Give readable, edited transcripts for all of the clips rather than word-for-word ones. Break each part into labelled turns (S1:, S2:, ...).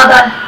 S1: ada.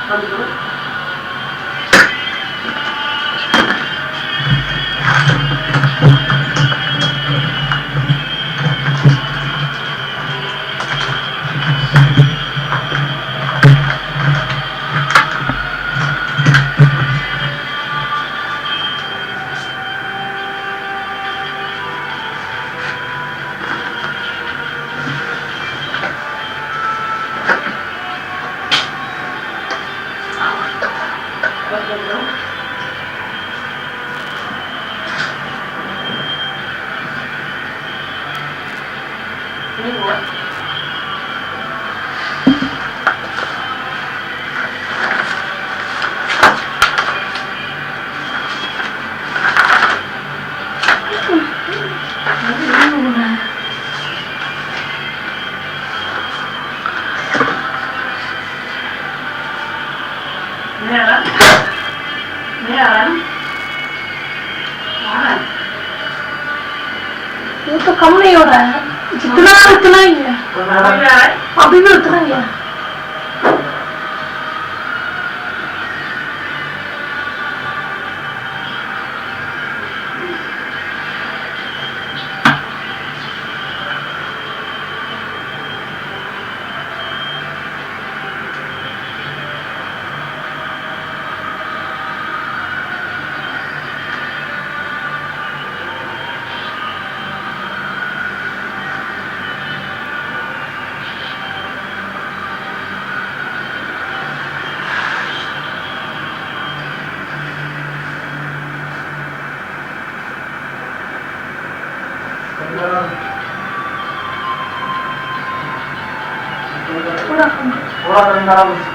S1: तो कम नहीं हो रहा है, जितना उतना ही है, अभी भी उतना ही है।
S2: थोड़ा ठंडा बस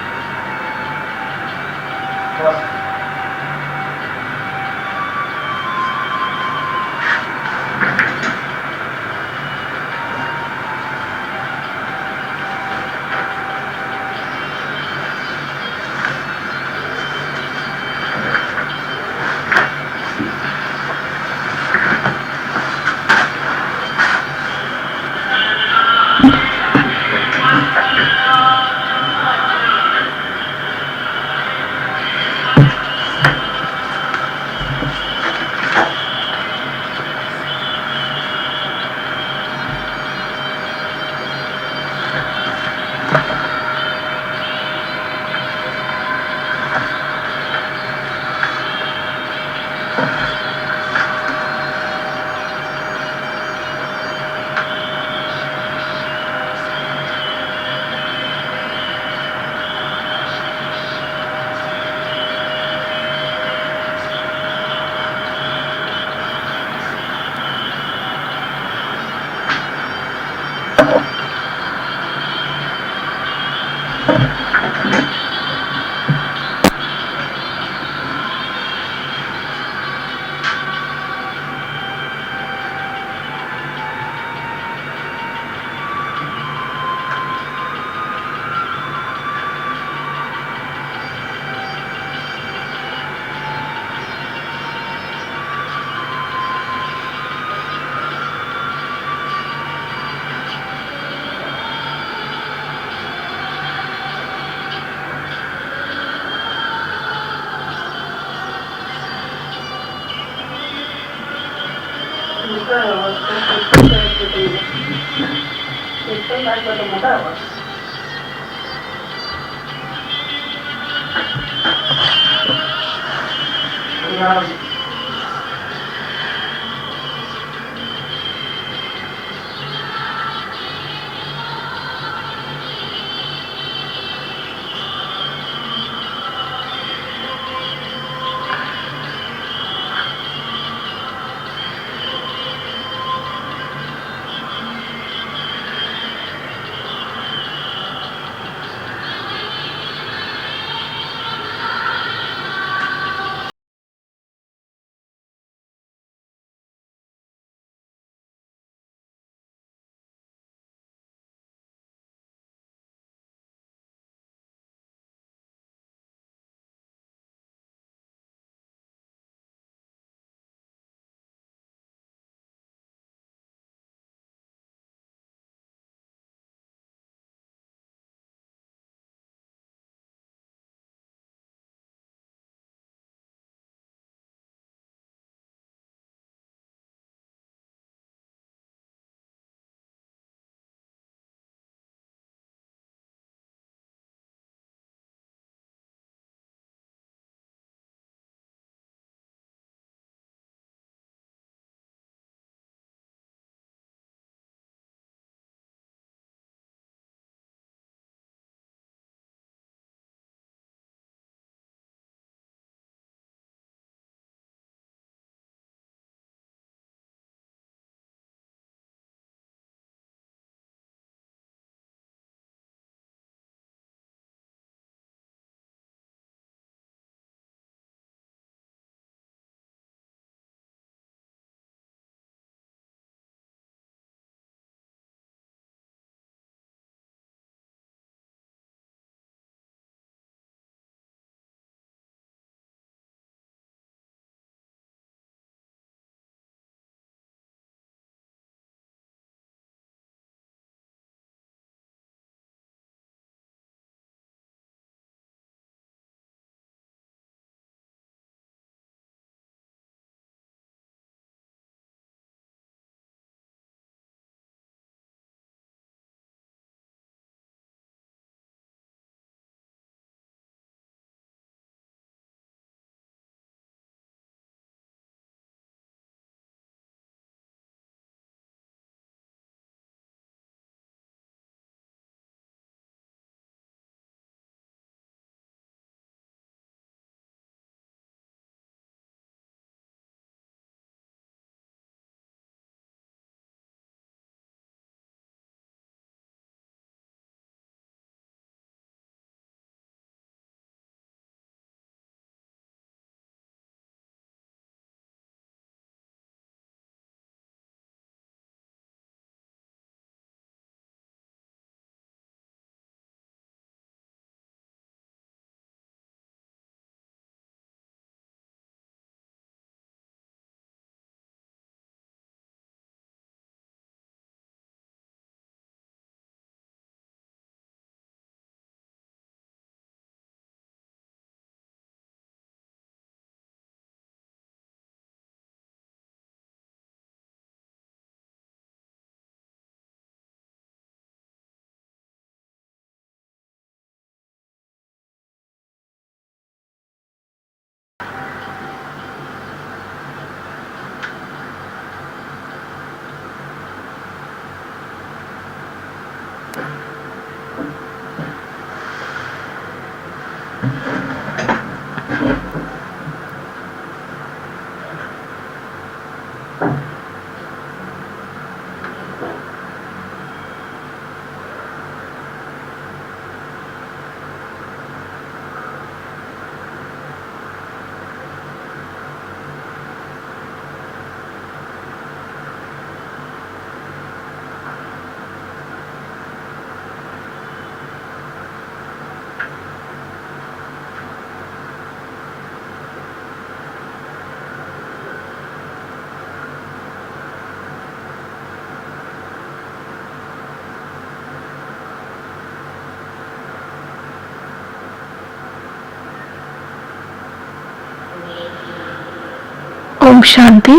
S1: Om Shanti.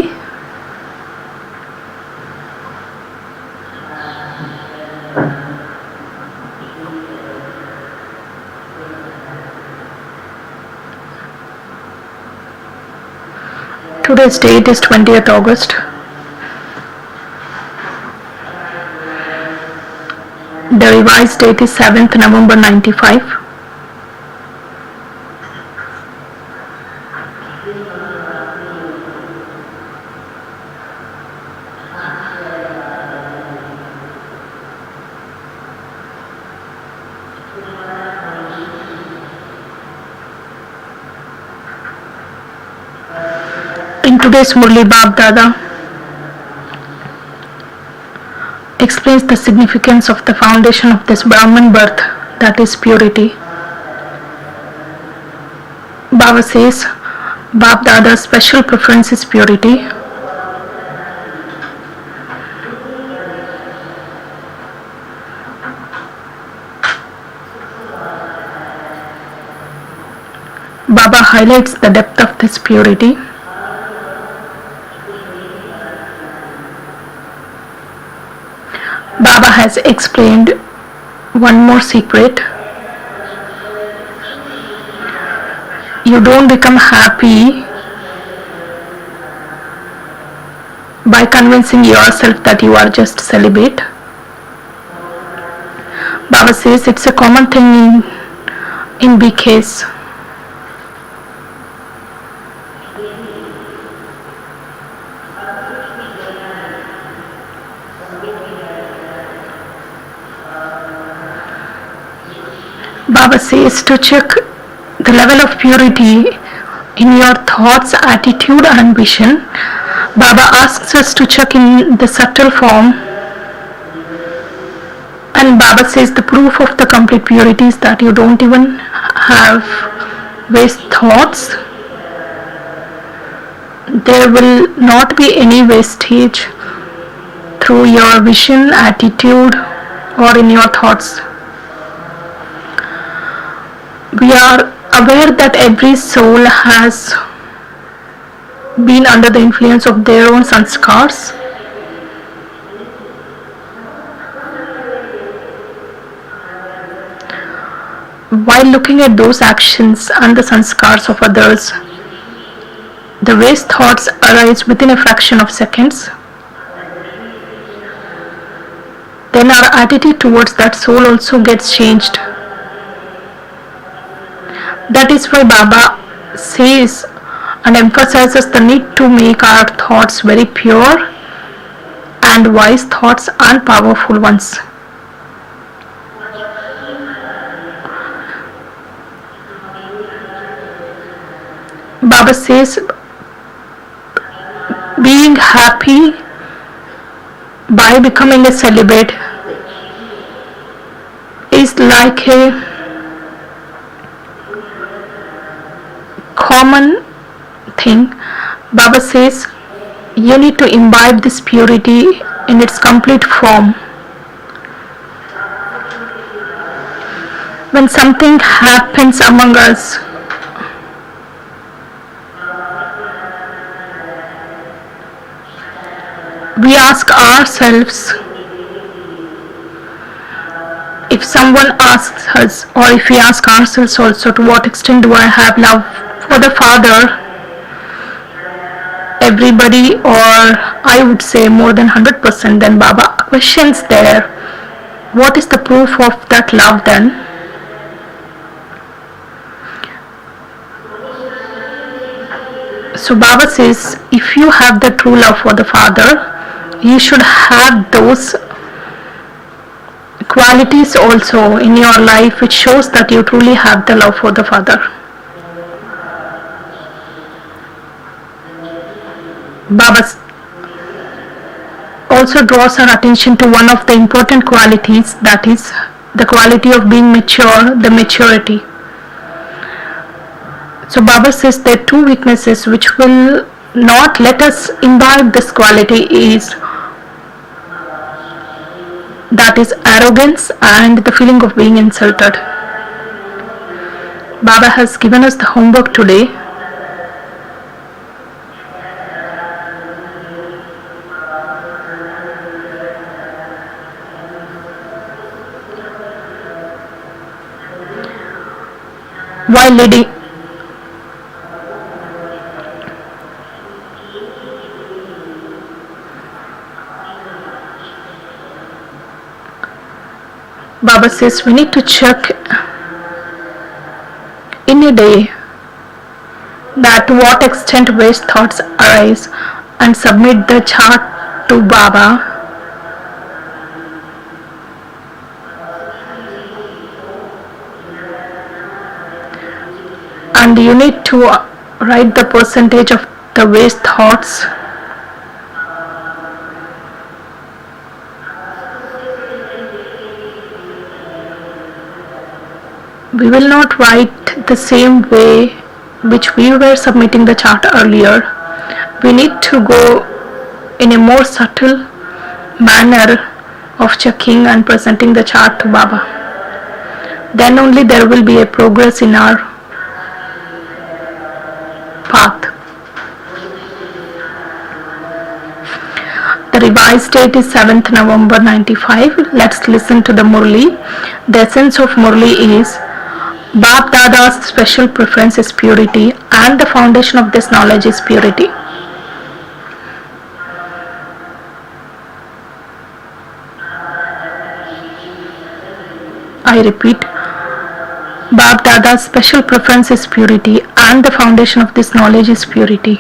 S1: Today's date is 20th August. The revised date is 7th November 95. In today's Murli, Bab Dada explains the significance of the foundation of this Brahman birth, that is purity. Baba says, Bab Dada's special preference is purity. Baba highlights the depth of this purity. Baba has explained one more secret. You don't become happy by convincing yourself that you are just celibate. Baba says it's a common thing in BKs. Baba says to check the level of purity in your thoughts, attitude and vision. Baba asks us to check in the subtle form, and Baba says the proof of the complete purity is that you don't even have waste thoughts. There will not be any wastage through your vision, attitude or in your thoughts. We are aware that every soul has been under the influence of their own sanskars. While looking at those actions and the sanskars of others, the waste thoughts arise within a fraction of seconds. Then our attitude towards that soul also gets changed. That is why Baba says and emphasizes the need to make our thoughts very pure and wise thoughts and powerful ones. Baba says being happy by becoming a celibate is like a common thing. Baba says you need to imbibe this purity in its complete form. When something happens among us, we ask ourselves, if someone asks us, or if we ask ourselves also, to what extent do I have love for the Father? Everybody, or I would say more than 100%, then Baba questions there, what is the proof of that love then? So Baba says, if you have the true love for the Father, you should have those qualities also in your life which shows that you truly have the love for the Father. Baba also draws our attention to one of the important qualities, that is the quality of being mature, the maturity. So Baba says there are two weaknesses which will not let us imbibe this quality, that is arrogance and the feeling of being insulted. Baba has given us the homework today. while leading. Baba says we need to check in a day that to what extent waste thoughts arise and submit the chart to Baba. And you need to write the percentage of the waste thoughts. We will not write the same way which we were submitting the chart earlier. We need to go in a more subtle manner of checking and presenting the chart to Baba. Then only there will be a progress in our path. The revised date is 7th November 95. Let's listen to the Murli. The essence of Murli is Bap Dada's special preference is purity, and the foundation of this knowledge is purity. I repeat, Bap Dada's special preference is purity, and the foundation of this knowledge is purity.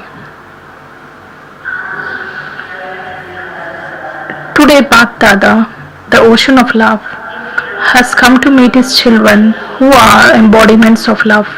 S1: Today, Bap Dada, the ocean of love, has come to meet his children who are embodiments of love.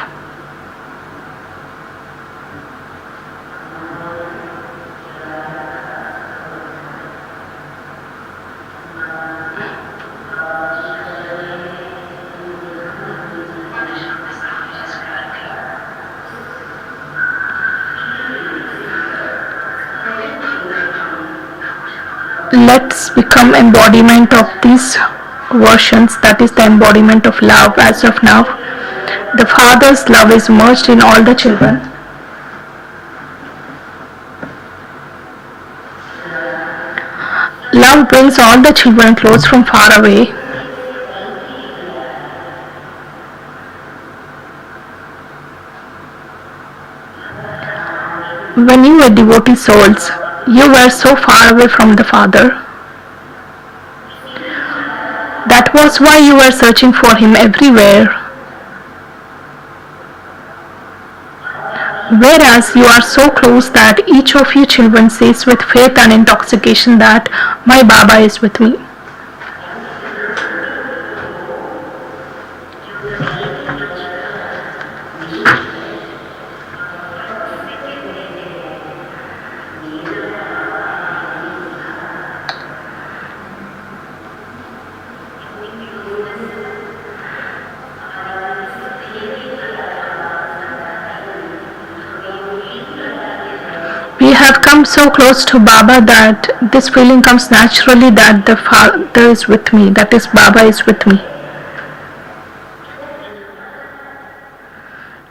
S1: Let's become embodiment of these versions, that is the embodiment of love as of now. The Father's love is merged in all the children. Love brings all the children close from far away. When you were devotee souls, you were so far away from the Father. That was why you were searching for him everywhere. Whereas you are so close that each of you children says with faith and intoxication that my Baba is with me. We have come so close to Baba that this feeling comes naturally that the Father is with me, that is, Baba is with me.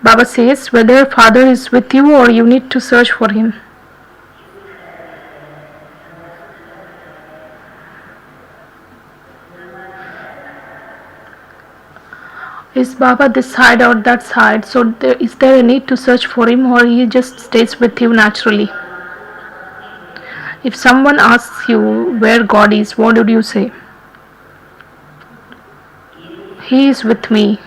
S1: Baba says whether Father is with you or you need to search for him. Is Baba this side or that side? So is there a need to search for him, or he just stays with you naturally? If someone asks you where God is, what would you say? He is with me.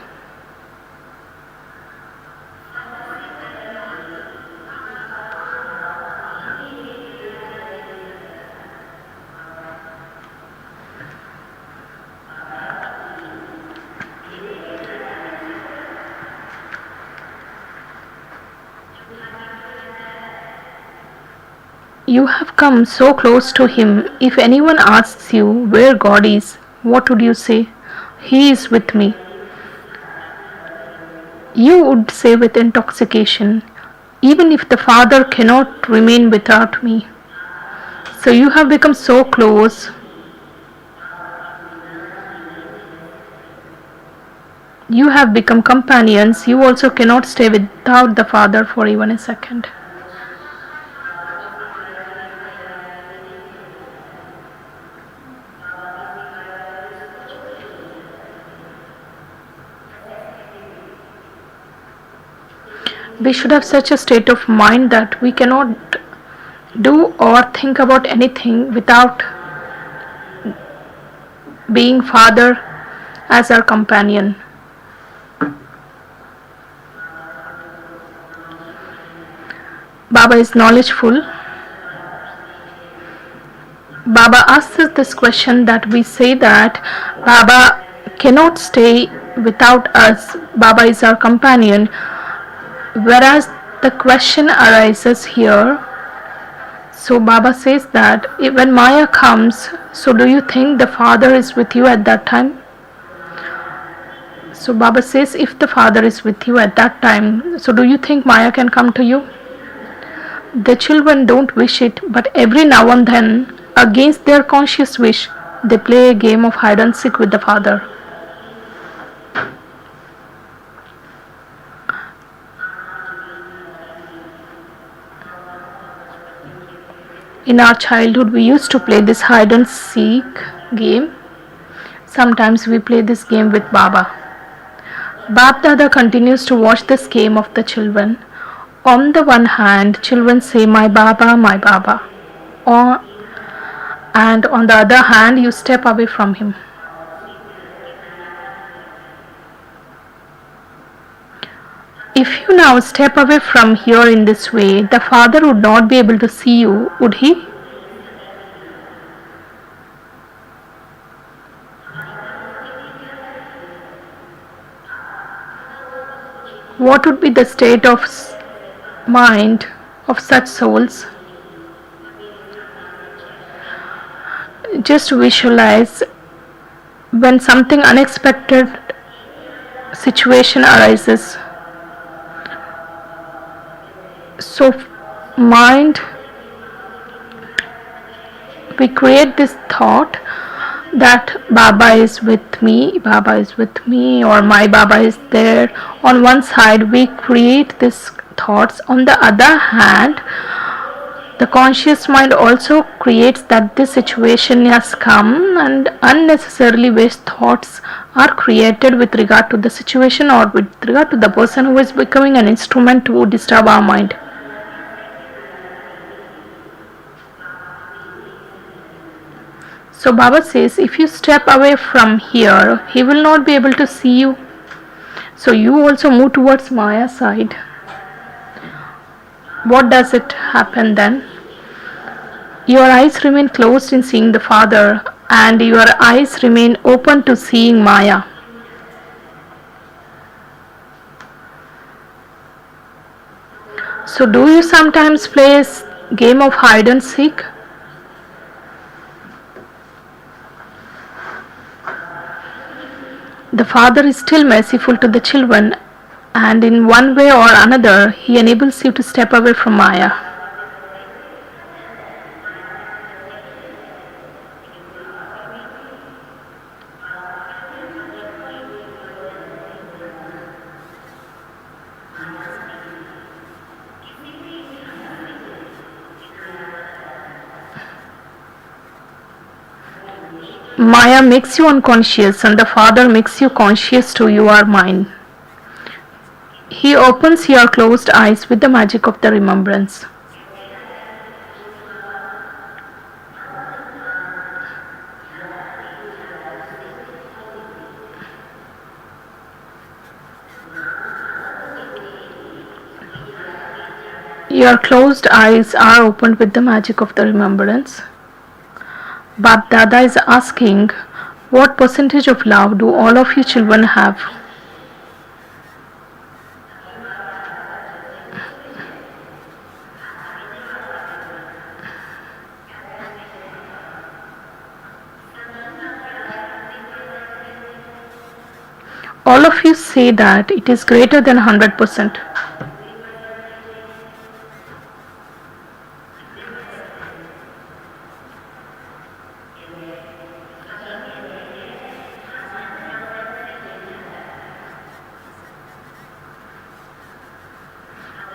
S1: You have come so close to him. If anyone asks you where God is, what would you say? He is with me. You would say with intoxication, even if the Father cannot remain without me. So you have become so close. You have become companions. You also cannot stay without the Father for even a second. we should have such a state of mind that we cannot do or think about anything without being Father as our companion. Baba is knowledgeful. Baba asks us this question that we say that Baba cannot stay without us. Baba is our companion. Whereas the question arises here. So Baba says that when Maya comes, so do you think the Father is with you at that time? So Baba says, if the Father is with you at that time, so do you think Maya can come to you? The children don't wish it, but every now and then, against their conscious wish, they play a game of hide and seek with the Father. In our childhood, we used to play this hide and seek game. Sometimes we play this game with Baba. Bap Dada continues to watch this game of the children. On the one hand, children say, my Baba, my Baba. And on the other hand, you step away from him. If you now step away from here in this way, the Father would not be able to see you, would he? What would be the state of mind of such souls? Just visualize when something unexpected situation arises. So mind, we create this thought that Baba is with me, or my Baba is there. On one side we create these thoughts. On the other hand, the conscious mind also creates that this situation has come, and unnecessarily waste thoughts are created with regard to the situation or with regard to the person who is becoming an instrument to disturb our mind. So Baba says, if you step away from here, he will not be able to see you. So you also move towards Maya side. What does it happen then? Your eyes remain closed in seeing the Father, and your eyes remain open to seeing Maya. So do you sometimes play a game of hide and seek? The Father is still merciful to the children, and in one way or another, he enables you to step away from Maya. Maya makes you unconscious, and the Father makes you conscious to your mind. He opens your closed eyes with the magic of the remembrance. Your closed eyes are opened with the magic of the remembrance. Bap Dada is asking, what percentage of love do all of you children have? All of you say that it is greater than 100%.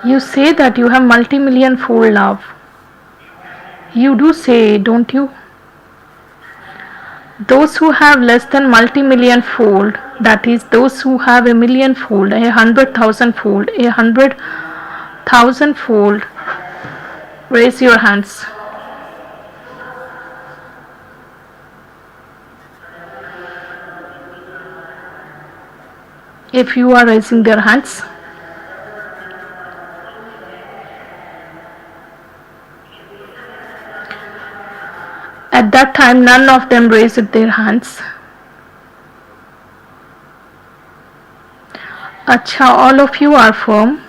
S1: You say that you have multi-million fold love. You do say, don't you? Those who have less than multi-million fold, that is, those who have a million fold, 100,000 fold, 100 thousandfold. Raise your hands. If you are raising their hands, at that time none of them raised their hands. Acha, all of you are firm.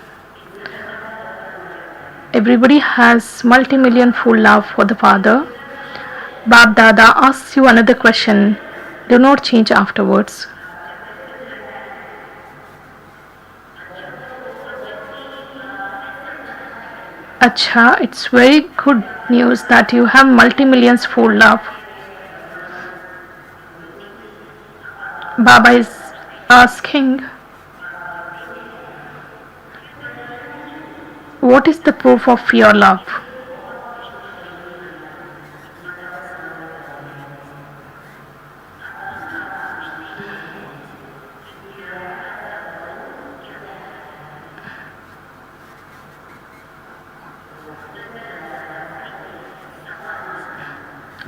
S1: Everybody has multi-million full love for the Father. Bab Dada asks you another question. Do not change afterwards. Acha, it's very good news that you have multi-millions full love. Baba is asking, what is the proof of your love?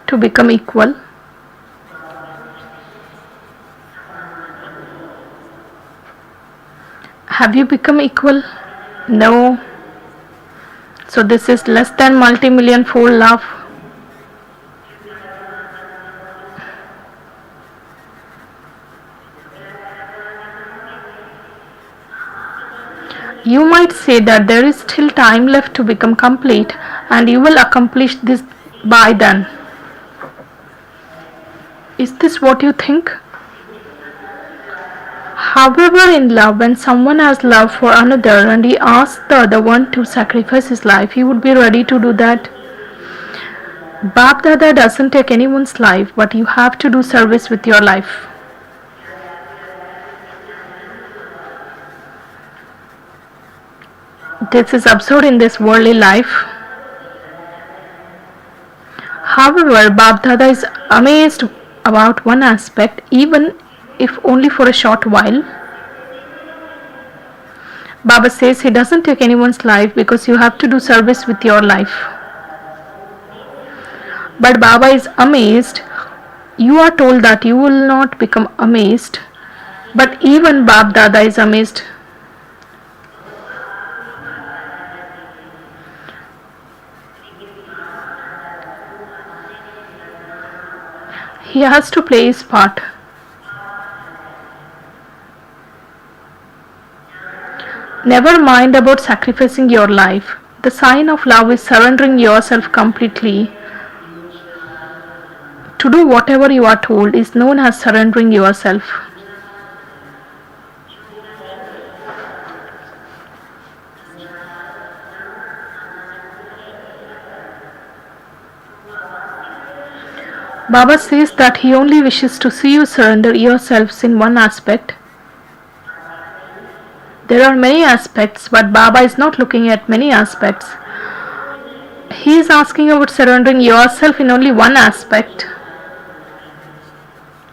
S1: To become equal. Have you become equal? No. So this is less than multi-million fold love. You might say that there is still time left to become complete and you will accomplish this by then. Is this what you think? However, in love, when someone has love for another and he asks the other one to sacrifice his life, he would be ready to do that. Bap Dada doesn't take anyone's life, but you have to do service with your life. This is absurd in this worldly life. However, Bap Dada is amazed about one aspect, even if only for a short while. Baba says he doesn't take anyone's life because you have to do service with your life. But Baba is amazed. You are told that you will not become amazed. But even Bap Dada is amazed. He has to play his part. Never mind about sacrificing your life. The sign of love is surrendering yourself completely. To do whatever you are told is known as surrendering yourself. Baba says that he only wishes to see you surrender yourselves in one aspect. There are many aspects, but Baba is not looking at many aspects. He is asking about surrendering yourself in only one aspect.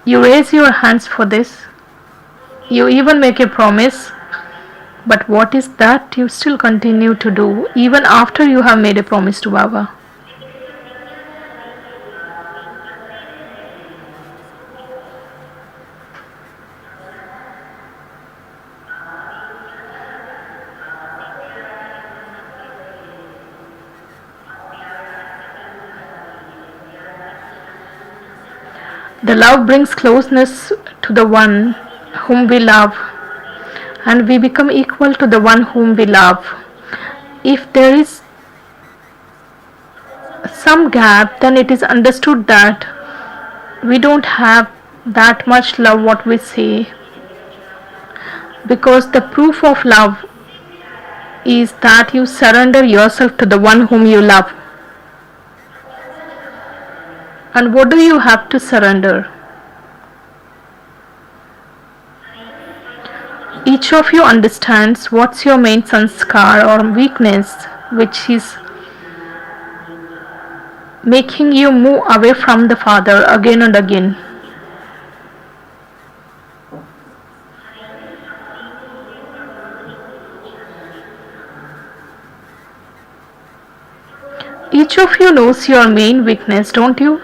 S1: You raise your hands for this. You even make a promise. But what is that you still continue to do even after you have made a promise to Baba? The love brings closeness to the one whom we love, and we become equal to the one whom we love. If there is some gap, then it is understood that we don't have that much love what we say, because the proof of love is that you surrender yourself to the one whom you love. And what do you have to surrender? Each of you understands what's your main sanskar or weakness which is making you move away from the Father again and again. Each of you knows your main weakness, don't you?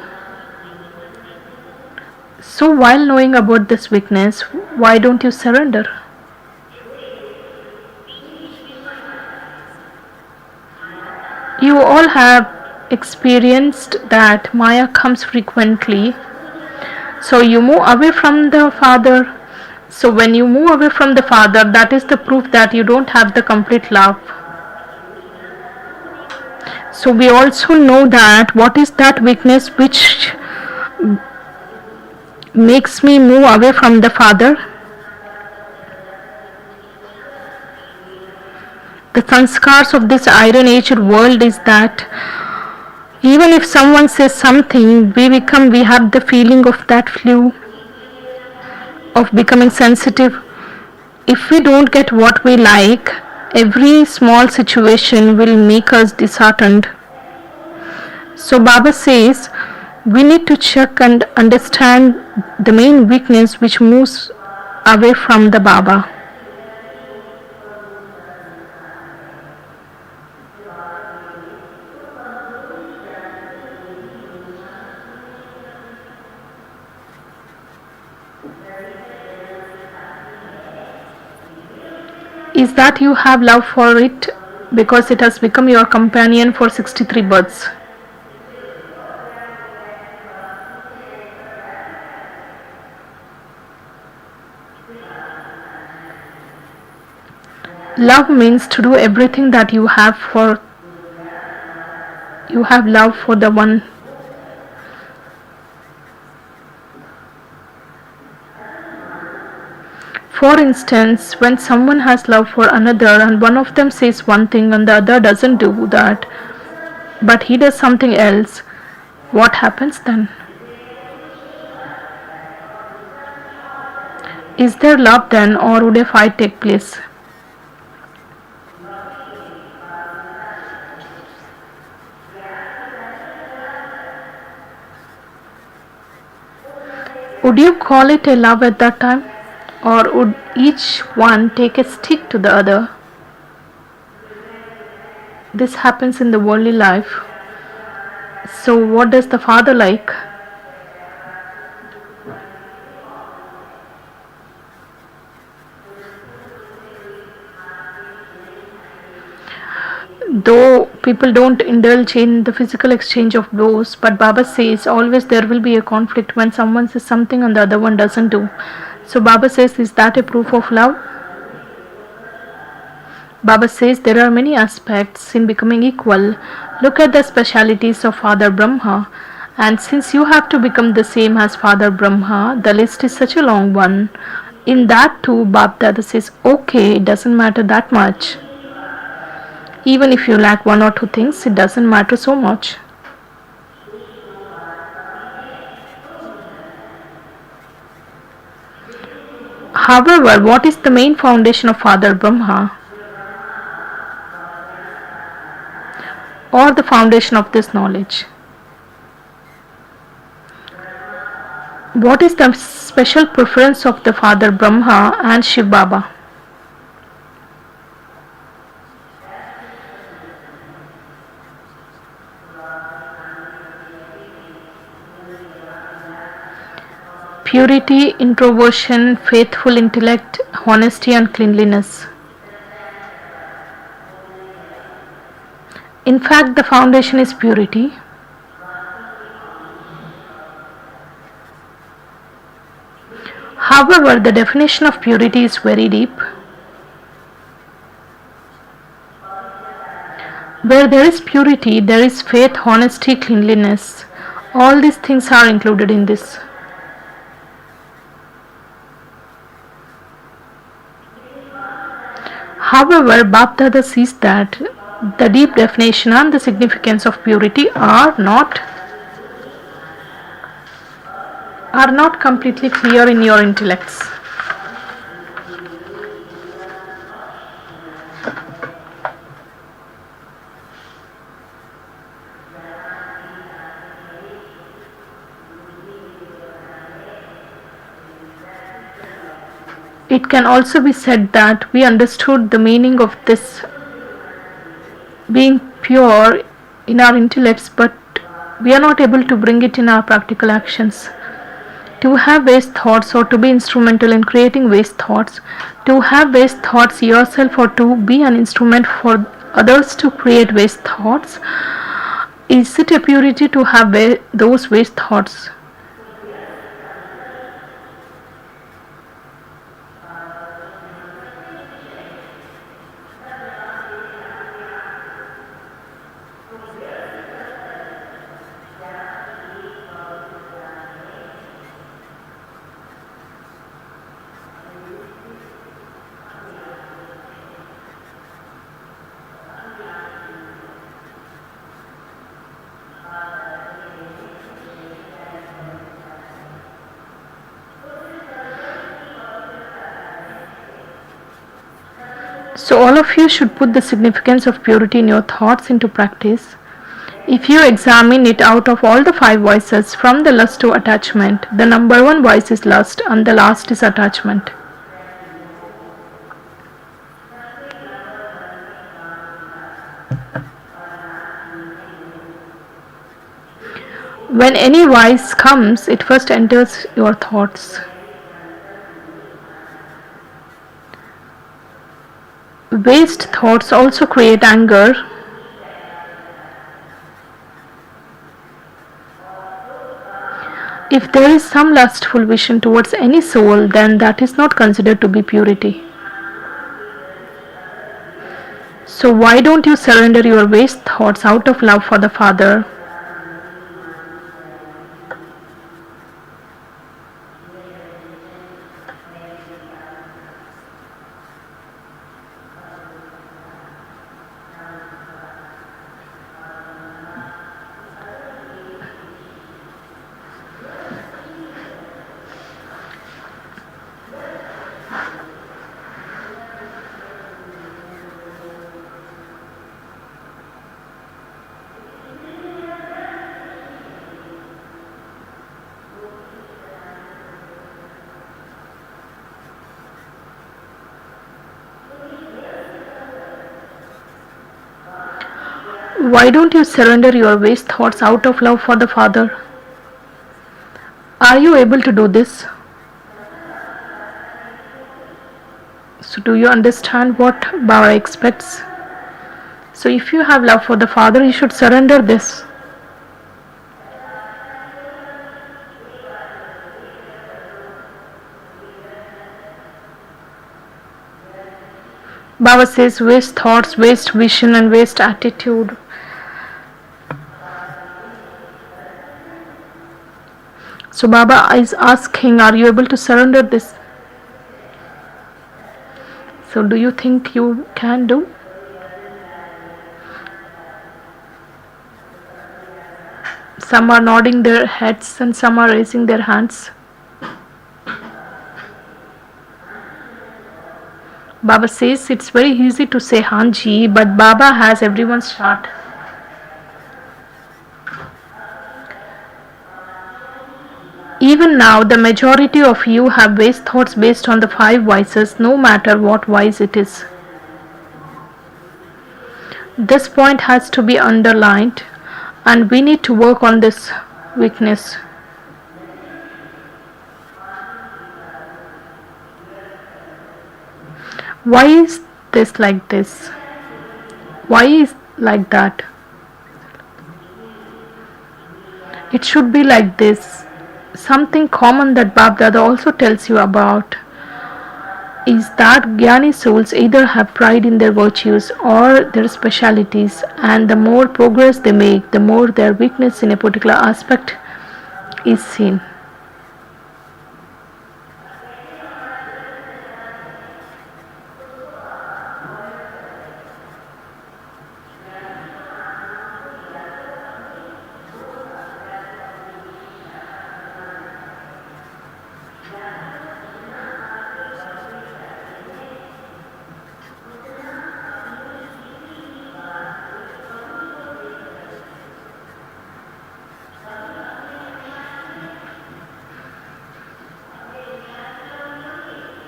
S1: So while knowing about this weakness, why don't you surrender? You all have experienced that Maya comes frequently. So you move away from the Father. So when you move away from the Father, that is the proof that you don't have the complete love. So we also know that what is that weakness which makes me move away from the Father? The sanskars of this iron-aged world is that even if someone says something, we have the feeling of that flu, of becoming sensitive. If we don't get what we like, every small situation will make us disheartened. So Baba says we need to check and understand the main weakness which moves away from the Baba. Is that you have love for it because it has become your companion for 63 births. Love means to do everything that you have love for the one. For instance, when someone has love for another and one of them says one thing and the other doesn't do that, but he does something else, what happens then? Is there love then, or would a fight take place? Would you call it a love at that time? Or would each one take a stick to the other? This happens in the worldly life. So what does the Father like? Though people don't indulge in the physical exchange of blows, but Baba says always there will be a conflict when someone says something and the other one doesn't do. So Baba says, is that a proof of love? Baba says there are many aspects in becoming equal. Look at the specialities of Father Brahma, and since you have to become the same as Father Brahma, the list is such a long one. In that too, Bab Dada says, okay, it doesn't matter that much. Even if you lack one or two things, it doesn't matter so much. However, what is the main foundation of Father Brahma? Or the foundation of this knowledge? What is the special preference of the Father Brahma and Shiv Baba? Purity, introversion, faithful intellect, honesty and cleanliness. In fact, the foundation is purity. However, the definition of purity is very deep. Where there is purity, there is faith, honesty, cleanliness. All these things are included in this. However, Bab Dada sees that the deep definition and the significance of purity are not completely clear in your intellects. It can also be said that we understood the meaning of this being pure in our intellects, but we are not able to bring it in our practical actions. To have waste thoughts or to be instrumental in creating waste thoughts, to have waste thoughts yourself or to be an instrument for others to create waste thoughts, is it a purity to have those waste thoughts? So, all of you should put the significance of purity in your thoughts into practice. If you examine it out of all the five vices, from the lust to attachment, the number one vice is lust and the last is attachment. When any vice comes, it first enters your thoughts. Waste thoughts also create anger. If there is some lustful vision towards any soul, then that is not considered to be purity. So why don't you surrender your waste thoughts out of love for the Father? Why don't you surrender your waste thoughts out of love for the Father? Are you able to do this? So do you understand what Baba expects? So if you have love for the Father, you should surrender this. Baba says waste thoughts, waste vision and waste attitude. So Baba is asking, are you able to surrender this? So do you think you can do? Some are nodding their heads and some are raising their hands. Baba says it's very easy to say Hanji, but Baba has everyone's chart. Even now, the majority of you have waste thoughts based on the five vices, no matter what vice it is. This point has to be underlined, and we need to work on this weakness. Why is this like this? Why is like that? It should be like this. Something common that Bab Dada also tells you about is that Jnani souls either have pride in their virtues or their specialities, and the more progress they make, the more their weakness in a particular aspect is seen.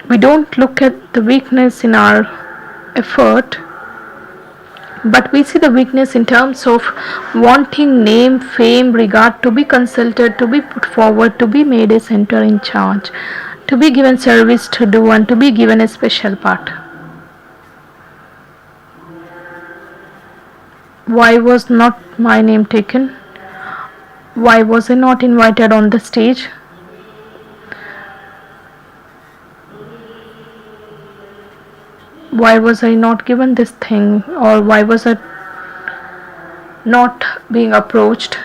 S1: We don't look at the weakness in our effort, But we see the weakness in terms of wanting name, fame, regard, to be consulted, to be put forward, to be made a center in charge, to be given service to do, and to be given a special part. Why was not my name taken? Why was I not invited on the stage? Why was I not given this thing? Or why was I not being approached?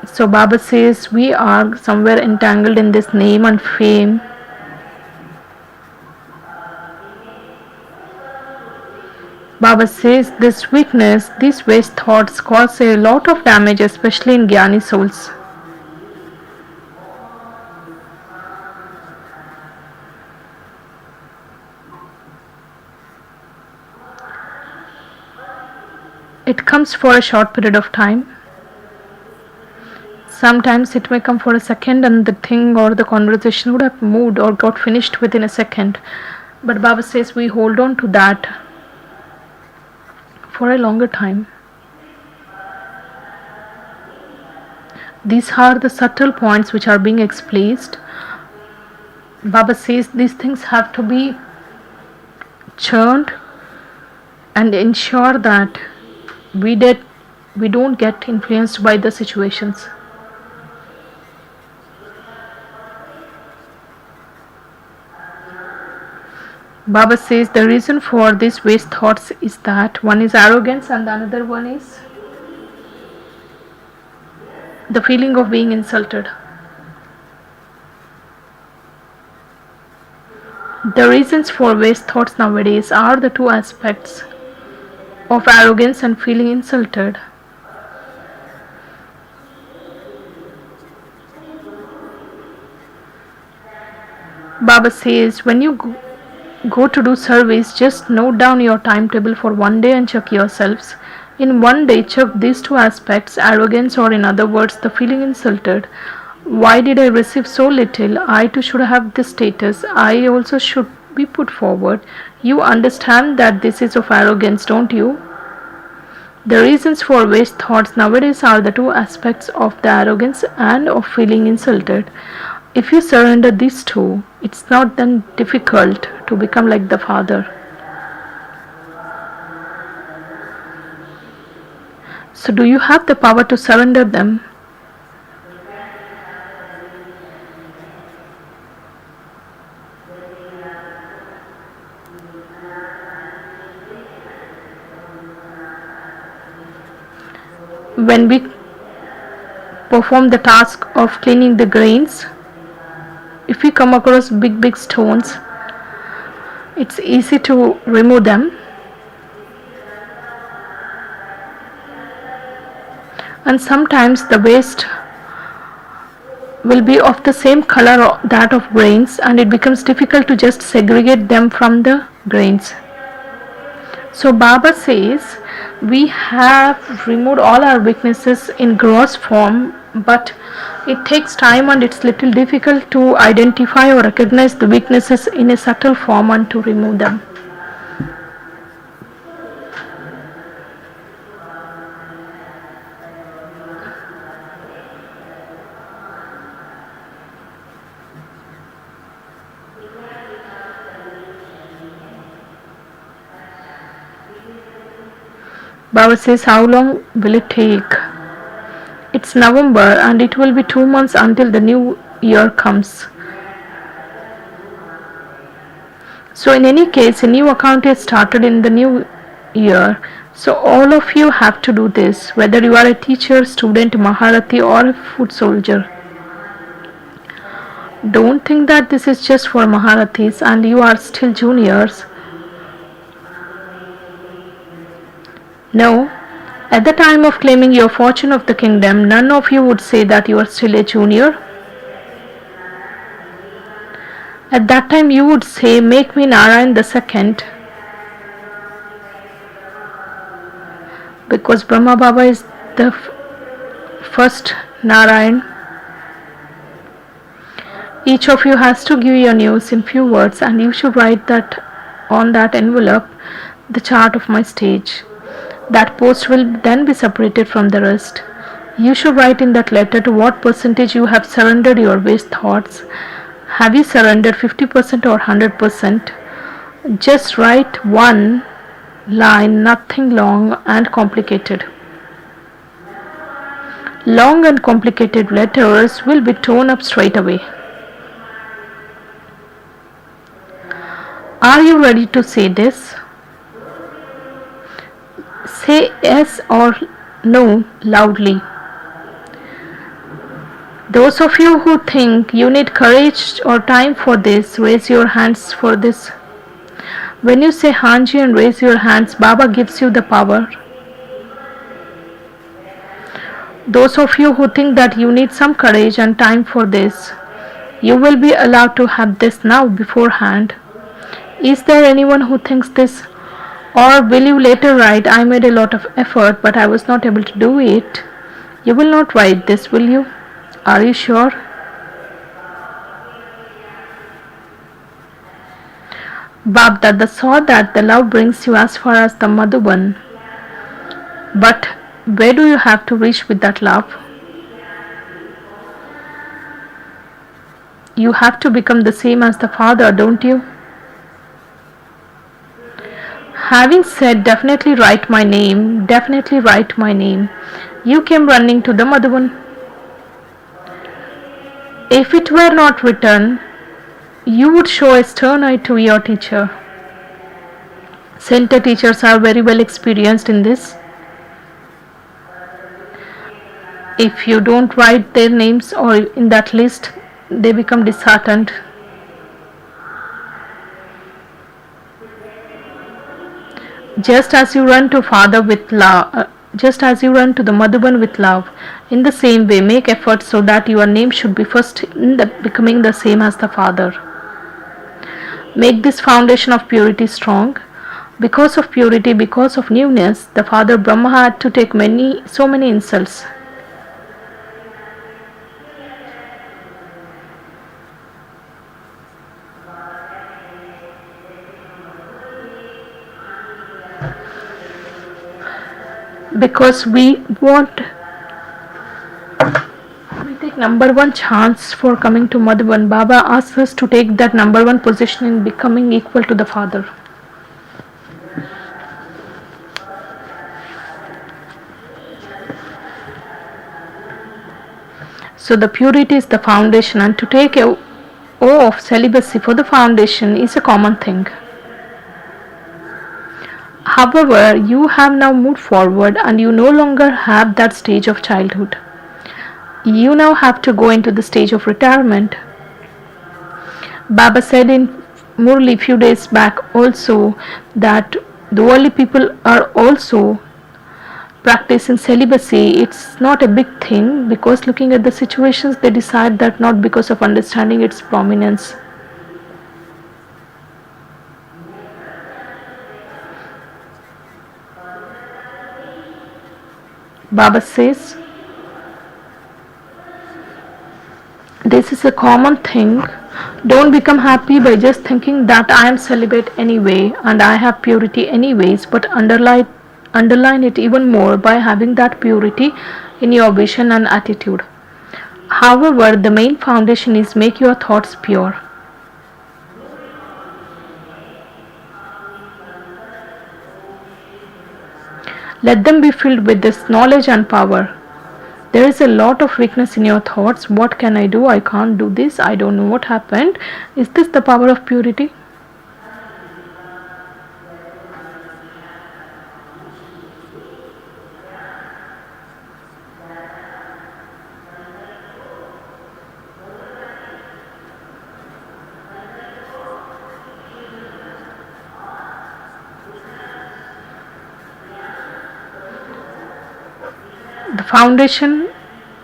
S1: So Baba says we are somewhere entangled in this name and fame. Baba says this weakness, these waste thoughts cause a lot of damage, especially in Jnani souls. It comes for a short period of time. Sometimes it may come for a second and the thing or the conversation would have moved or got finished within a second. But Baba says we hold on to that for a longer time. These are the subtle points which are being explained. Baba says these things have to be churned and ensure that we don't get influenced by the situations. Baba says the reason for these waste thoughts is that one is arrogance and the another one is the feeling of being insulted. The reasons for waste thoughts nowadays are the two aspects of arrogance and feeling insulted. Baba says when you go to do service, just note down your timetable for one day and check yourselves. In one day, check these two aspects, arrogance, or in other words, the feeling insulted. Why did I receive so little? I too should have this status. I also should be put forward. You understand that this is of arrogance, don't you? The reasons for waste thoughts nowadays are the two aspects of the arrogance and of feeling insulted. If you surrender these two, it's not then difficult to become like the Father. So do you have the power to surrender them? When we perform the task of cleaning the grains, if we come across big stones, it's easy to remove them. And sometimes the waste will be of the same color of that of grains, and it becomes difficult to just segregate them from the grains. So Baba says we have removed all our weaknesses in gross form, but it takes time and it's little difficult to identify or recognize the weaknesses in a subtle form and to remove them. Baba says, how long will it take? It's November and it will be 2 months until the new year comes. So in any case, a new account is started in the new year. So all of you have to do this, whether you are a teacher, student, Maharathi or a foot soldier. Don't think that this is just for Maharathis and you are still juniors. No, at the time of claiming your fortune of the kingdom, none of you would say that you are still a junior. At that time you would say, make me Narayan the second. Because Brahma Baba is the first Narayan. Each of you has to give your news in few words and you should write that on that envelope, the chart of my stage. That post will then be separated from the rest. You should write in that letter to what percentage you have surrendered your waste thoughts. Have you surrendered 50% or 100%? Just write one line, nothing long and complicated. Long and complicated letters will be torn up straight away. Are you ready to say this? Say yes or no loudly. Those of you who think you need courage or time for this, raise your hands for this. When you say Hanji and raise your hands, Baba gives you the power. Those of you who think that you need some courage and time for this, you will be allowed to have this now beforehand. Is there anyone who thinks this? Or will you later write, I made a lot of effort but I was not able to do it? You will not write this, will you? Are you sure? Bab Dada saw that the love brings you as far as the Madhuban. But where do you have to reach with that love? You have to become the same as the Father, don't you? Having said, definitely write my name, you came running to the Madhuban. If it were not written, you would show a stern eye to your teacher. Center teachers are very well experienced in this. If you don't write their names or in that list, they become disheartened. Just as you run to Father with love, just as you run to the Madhuban with love, in the same way, make efforts so that your name should be first in becoming the same as the Father. Make this foundation of purity strong. Because of purity, because of newness, the Father Brahma had to take so many insults. Because we take number one chance for coming to Madhuban. Baba asks us to take that number one position in becoming equal to the Father. So the purity is the foundation, and to take a oath of celibacy for the foundation is a common thing. However, you have now moved forward and you no longer have that stage of childhood. You now have to go into the stage of retirement. Baba said in Murli few days back also that the worldly people are also practicing celibacy. It's not a big thing because looking at the situations they decide that not because of understanding its prominence. Baba says, this is a common thing. Don't become happy by just thinking that I am celibate anyway and I have purity anyways, but underline it even more by having that purity in your vision and attitude. However, the main foundation is make your thoughts pure. Let them be filled with this knowledge and power. There is a lot of weakness in your thoughts. What can I do? I can't do this. I don't know what happened. Is this the power of purity? The foundation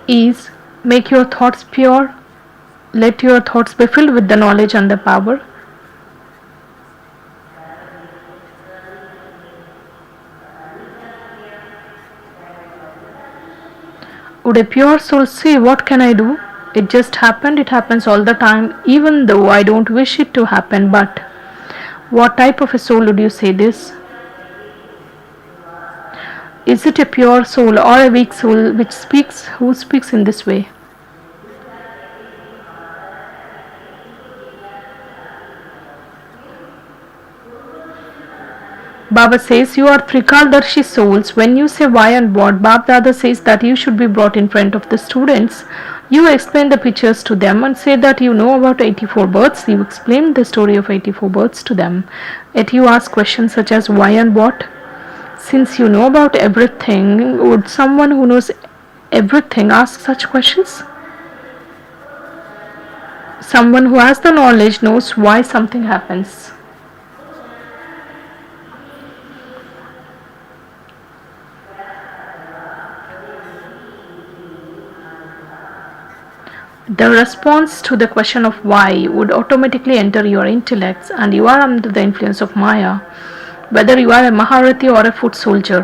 S1: is make your thoughts pure. Let your thoughts be filled with the knowledge and the power. Would a pure soul say, what can I do? It just happened. It happens all the time, even though I don't wish it to happen. But what type of a soul would you say this? Is it a pure soul or a weak soul who speaks in this way? Baba says you are Trikaldarshi souls. When you say why and what, Bab Dada says that you should be brought in front of the students. You explain the pictures to them and say that you know about 84 births. You explain the story of 84 births to them. Yet you ask questions such as why and what. Since you know about everything, would someone who knows everything ask such questions? Someone who has the knowledge knows why something happens. The response to the question of why would automatically enter your intellects, and you are under the influence of Maya, whether you are a Maharati or a foot soldier.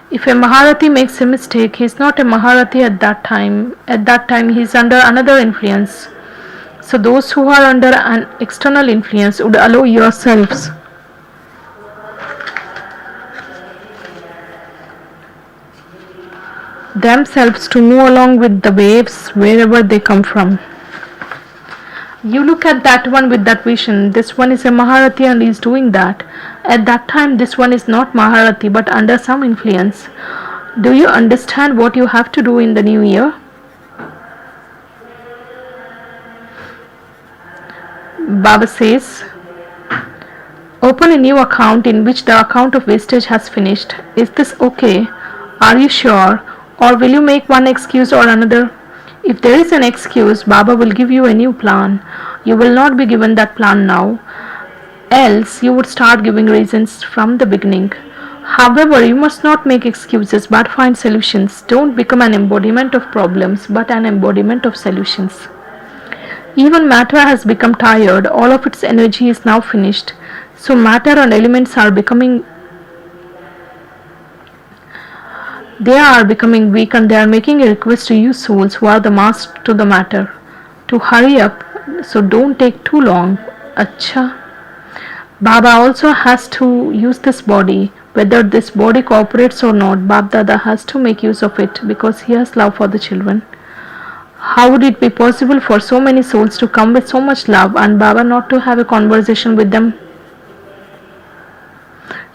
S1: If a Maharati makes a mistake, he is not a Maharati at that time. At that time, he is under another influence. So those who are under an external influence would allow yourselves themselves to move along with the waves wherever they come from. You look at that one with that vision. This one is a Maharati and he is doing that. At that time, this one is not Maharati but under some influence. Do you understand what you have to do in the new year? Baba says, open a new account in which the account of wastage has finished. Is this okay? Are you sure? Or will you make one excuse or another? If there is an excuse, Baba will give you a new plan. You will not be given that plan now. Else, you would start giving reasons from the beginning. However, you must not make excuses but find solutions. Don't become an embodiment of problems but an embodiment of solutions. Even matter has become tired, all of its energy is now finished. So matter and elements are becoming weak, and they are making a request to you souls who are the master to the matter to hurry up, so don't take too long. Acha. Baba also has to use this body. Whether this body cooperates or not, Bab Dada has to make use of it because he has love for the children. How would it be possible for so many souls to come with so much love and Baba not to have a conversation with them?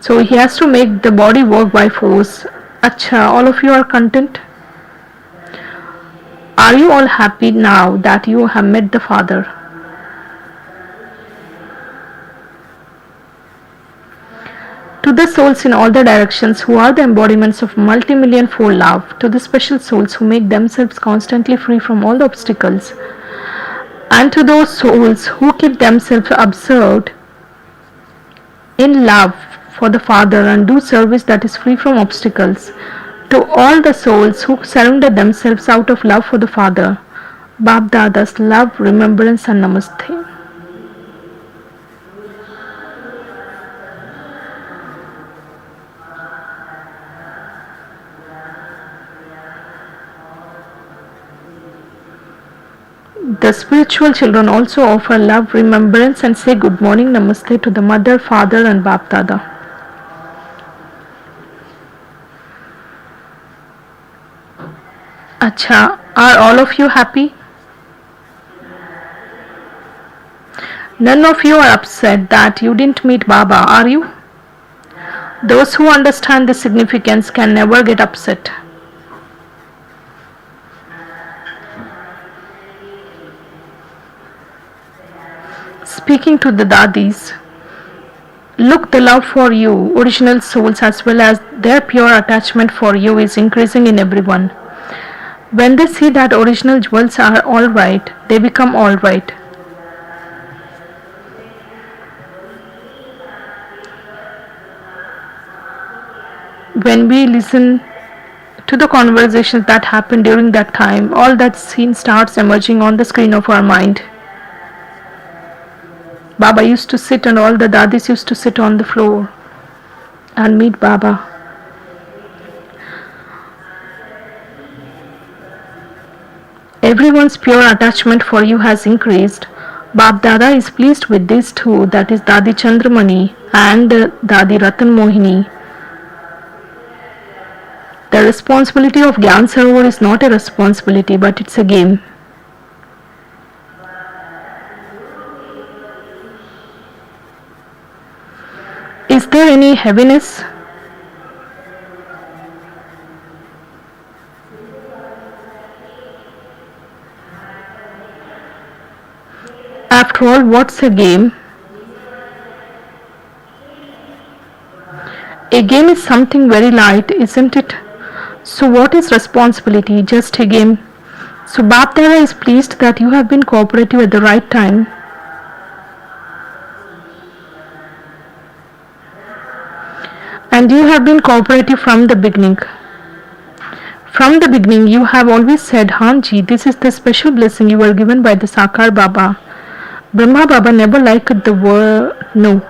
S1: So he has to make the body work by force. Acha, all of you are content? Are you all happy now that you have met the Father? To the souls in all the directions who are the embodiments of multi-million fold love, to the special souls who make themselves constantly free from all the obstacles, and to those souls who keep themselves absorbed in love for the Father and do service that is free from obstacles, to all the souls who surrender themselves out of love for the Father, Bab Dada's love, remembrance and namaste. The spiritual children also offer love, remembrance and say good morning, namaste to the mother, father and Bap Dada. Acha, are all of you happy? None of you are upset that you didn't meet Baba, are you? Those who understand the significance can never get upset. Speaking to the Dadis, look, the love for you, original souls, as well as their pure attachment for you is increasing in everyone. When they see that original jewels are alright, they become alright. When we listen to the conversations that happen during that time, all that scene starts emerging on the screen of our mind. Baba used to sit and all the Dadis used to sit on the floor and meet Baba. Everyone's pure attachment for you has increased. Bab Dada is pleased with these two, that is Dadi Chandramani and Dadi Ratan Mohini. The responsibility of Gyan Sarovar is not a responsibility, but it's a game. Is there any heaviness? After all, what's a game? A game is something very light, isn't it? So what is responsibility? Just a game. So Bap Dada is pleased that you have been cooperative at the right time. And you have been cooperative from the beginning. From the beginning, you have always said, Hanji, this is the special blessing you were given by the Sakar Baba. Brahma Baba never liked the word no.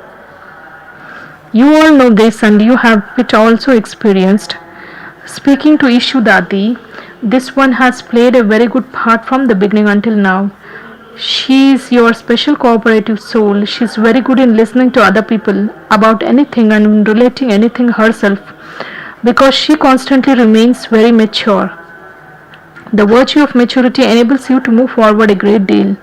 S1: You all know this and you have it also experienced. Speaking to Ishu Dadi, this one has played a very good part from the beginning until now. She is your special cooperative soul. She is very good in listening to other people about anything and relating anything herself because she constantly remains very mature. The virtue of maturity enables you to move forward a great deal.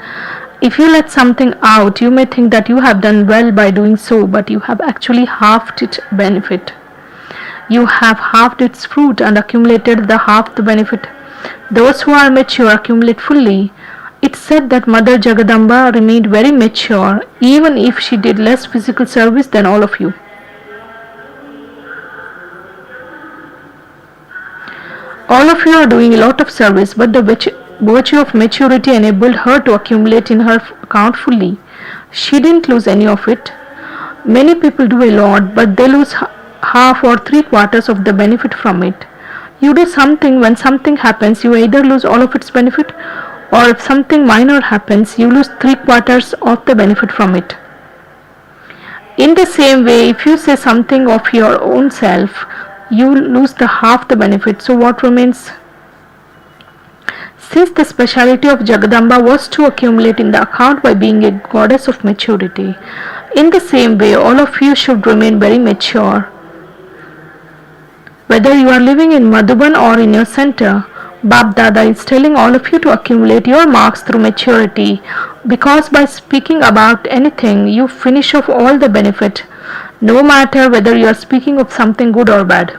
S1: If you let something out, you may think that you have done well by doing so, but you have actually halved its benefit. You have halved its fruit and accumulated the half the benefit. Those who are mature accumulate fully. It's said that Mother Jagadamba remained very mature even if she did less physical service than all of you. All of you are doing a lot of service, but the virtue of maturity enabled her to accumulate in her account fully. She didn't lose any of it. Many people do a lot, but they lose half or 3/4 of the benefit from it. You do something, when something happens, you either lose all of its benefit, or if something minor happens, you lose 3/4 of the benefit from it. In the same way, if you say something of your own self, you lose the half the benefit. So what remains? Since the speciality of Jagadamba was to accumulate in the account by being a goddess of maturity, in the same way, all of you should remain very mature. Whether you are living in Madhuban or in your center, Bap Dada is telling all of you to accumulate your marks through maturity, because by speaking about anything, you finish off all the benefit, no matter whether you are speaking of something good or bad.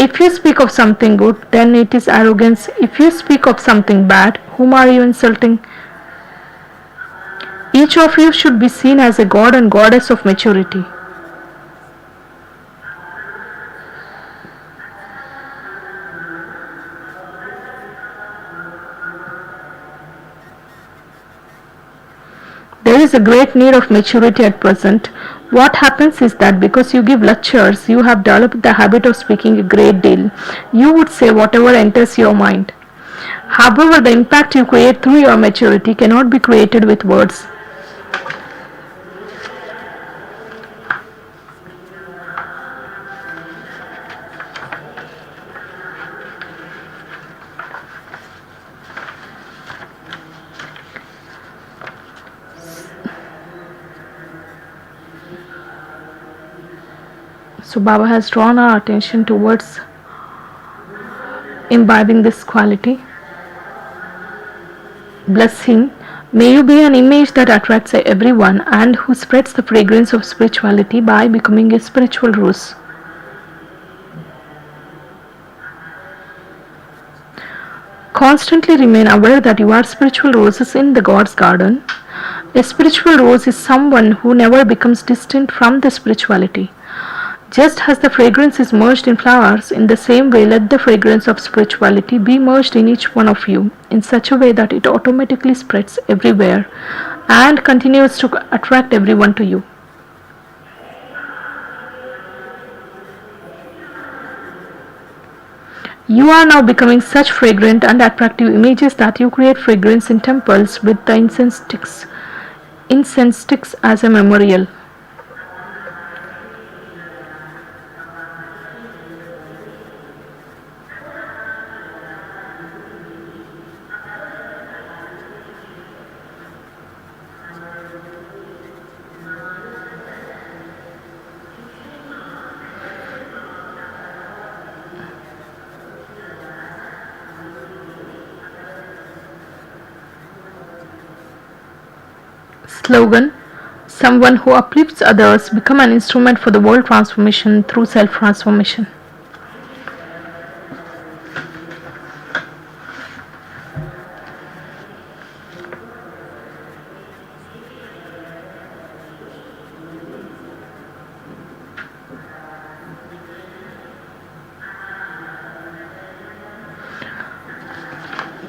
S1: If you speak of something good, then it is arrogance. If you speak of something bad, whom are you insulting? Each of you should be seen as a god and goddess of maturity. There is a great need of maturity at present. What happens is that because you give lectures, you have developed the habit of speaking a great deal. You would say whatever enters your mind. However, the impact you create through your maturity cannot be created with words. So Baba has drawn our attention towards imbibing this quality. Blessing, may you be an image that attracts everyone and who spreads the fragrance of spirituality by becoming a spiritual rose. Constantly remain aware that you are spiritual roses in the God's garden. A spiritual rose is someone who never becomes distant from the spirituality. Just as the fragrance is merged in flowers, in the same way let the fragrance of spirituality be merged in each one of you in such a way that it automatically spreads everywhere and continues to attract everyone to you. You are now becoming such fragrant and attractive images that you create fragrance in temples with the incense sticks as a memorial. Slogan: someone who uplifts others become an instrument for the world transformation through self-transformation.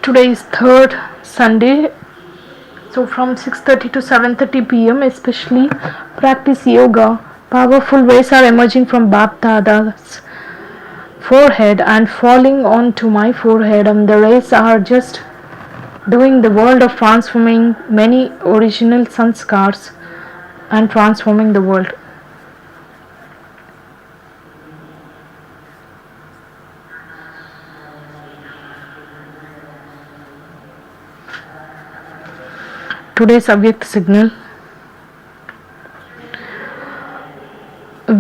S1: Today is third Sunday, so from 6:30 to 7:30 p.m. especially practice yoga. Powerful rays are emerging from Bap Dada's forehead and falling onto my forehead, and the rays are just doing the world of transforming many original sanskars and transforming the world. Today's Avyakt signal.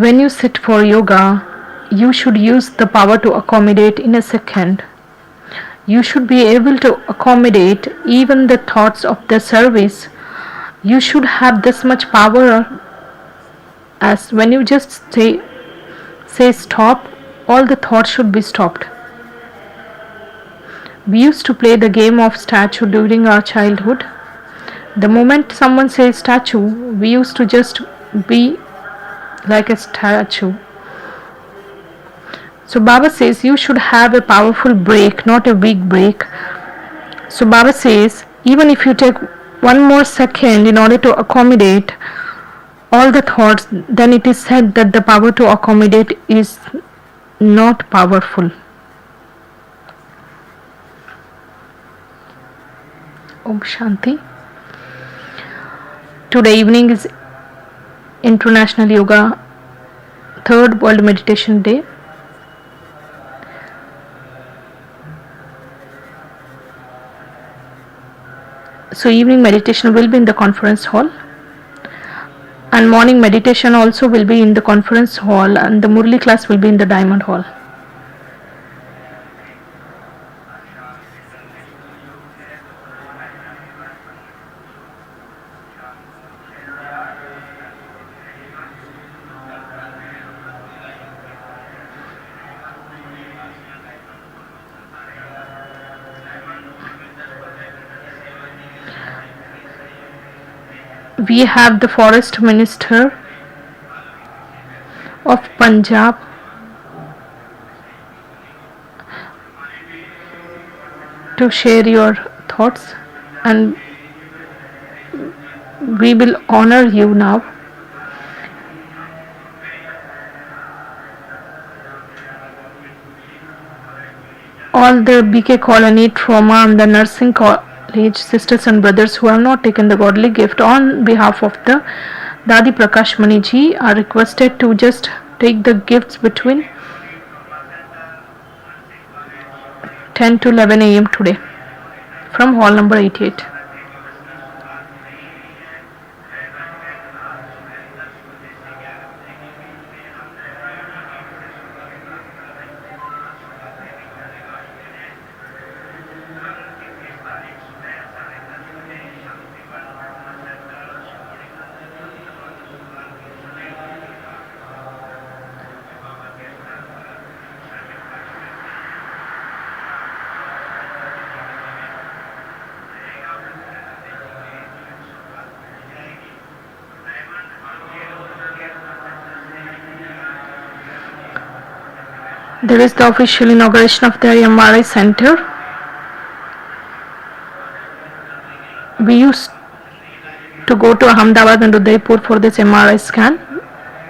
S1: When you sit for yoga, you should use the power to accommodate in a second. You should be able to accommodate even the thoughts of the service. You should have this much power as when you just say stop, all the thoughts should be stopped. We used to play the game of statue during our childhood. The moment someone says statue, we used to just be like a statue. So Baba says you should have a powerful break, not a weak break. So Baba says even if you take one more second in order to accommodate all the thoughts, then it is said that the power to accommodate is not powerful. Om Shanti. Today evening is International Yoga Third World Meditation Day. So evening meditation will be in the conference hall, and morning meditation also will be in the conference hall, and the Murli class will be in the Diamond Hall. We have the Forest Minister of Punjab, to share your thoughts, and we will honor you now. All the BK Colony Trauma and the Nursing College sisters and brothers who have not taken the godly gift, on behalf of the Dadi Prakash Mani ji, are requested to just take the gifts between 10 to 11 a.m. today from hall number 88. There is the official inauguration of the MRI center. We used to go to Ahmedabad and Udaipur for this MRI scan,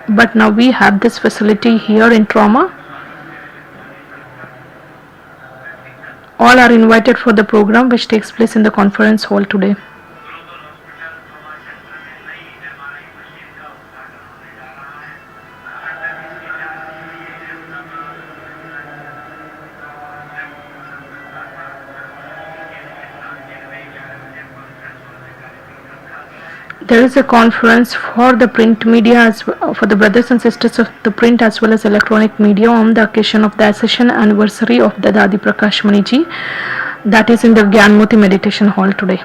S1: but now we have this facility here in trauma. All are invited for the program which takes place in the conference hall today. There is a conference for the print media for the brothers and sisters of the print as well as electronic media on the occasion of the accession anniversary of the Dadi Prakash Mani ji. That is in the Gyanmoti Meditation Hall today.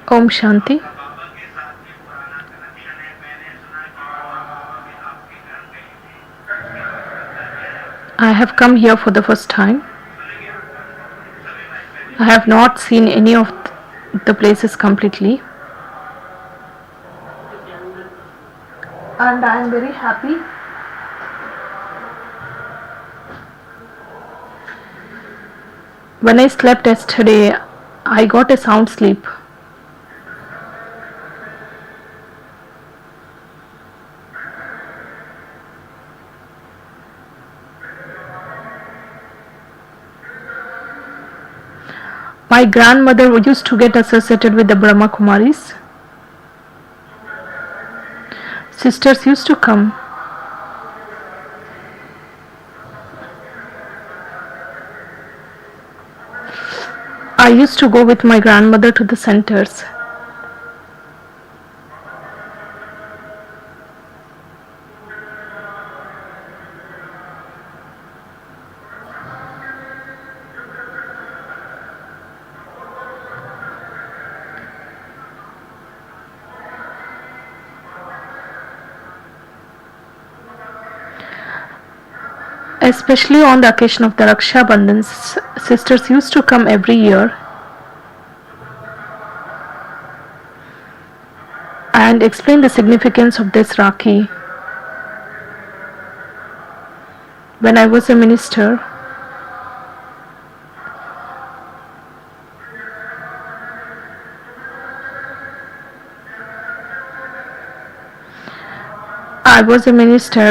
S1: Om Shanti. I have come here for the first time. I have not seen any of the places completely. And I am very happy. When I slept yesterday, I got a sound sleep. My grandmother used to get associated with the Brahma Kumaris. Sisters used to come. I used to go with my grandmother to the centers. Especially on the occasion of the Raksha Bandhan, sisters used to come every year and explain the significance of this Rakhi. When I was a minister,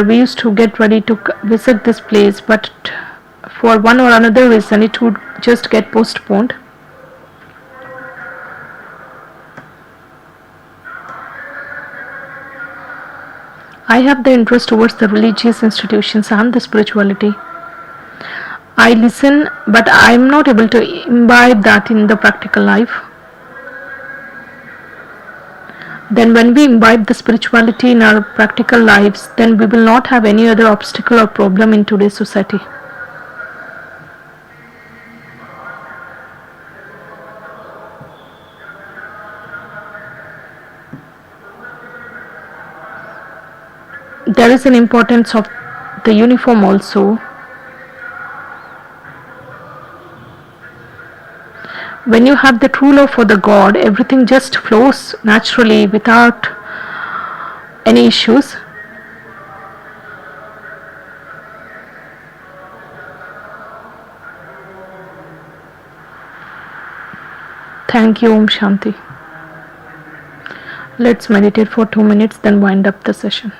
S1: we used to get ready to visit this place, but for one or another reason it would just get postponed. I have the interest towards the religious institutions and the spirituality. I listen, but I am not able to imbibe that in the practical life. Then when we imbibe the spirituality in our practical lives, then we will not have any other obstacle or problem in today's society. There is an importance of the uniform also. When you have the true love for the God, everything just flows naturally without any issues. Thank you, Om Shanti. Let's meditate for 2 minutes, then wind up the session.